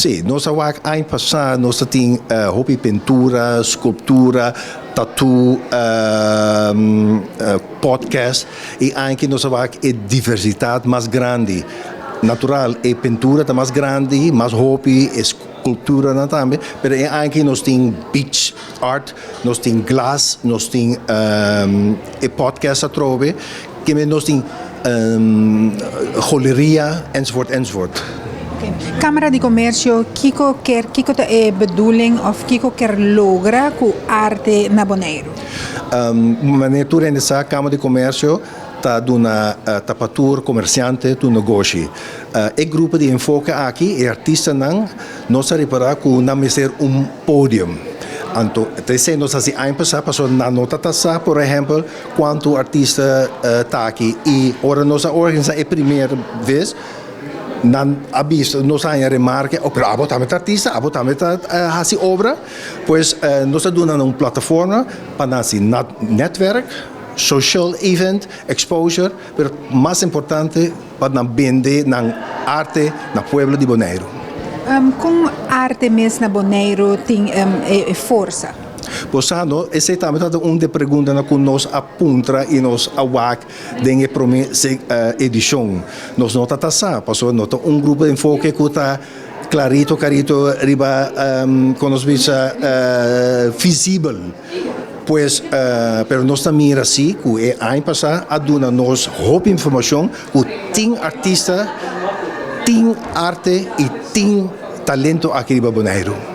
Sim, nós agora ano passado nós temos hobby pintura, escultura, tattoo, podcast e anche nós agora é diversidade mais grande. Natural, é pintura mais grande, mais hobby, escultura também, mas anche nós temos beach art, nós temos glass, nós temos podcast a trove, que nós temos joalheria, enzovoort. Câmara de Comércio, Kiko é bedoeling of Kiko quer logra com arte na Bonaire? Maneira nessa Câmara de Comércio está dando tapatur comerciante do negócio. O grupo de enfoque aqui é artista nós reparar que não ser pódio. Então, nós assim passou na nota taça, por exemplo, quanto artista está aqui e ora nós organizamos a primeira vez. Non ha visto, nos ha remarque, pero abotamos artista, abotamos hasi obra, pues nos doen una plataforma para nasi netwerk, social event, exposure, pero más importante para vender arte na pueblo de Bonaire. Com arte mesmo na Bonaire tem força. Posano, exatamente uma pergunta que nós apunta e nós awak dengue primeira edição. Nós nota tassa, passou nota grupo de enfoque que está clarito riba com nós bisa visível. Pois, pero nós também mira assim, que ano passado aduna nós roupa informação, que tem artista, tem arte e tem talento aqui em Bonaire.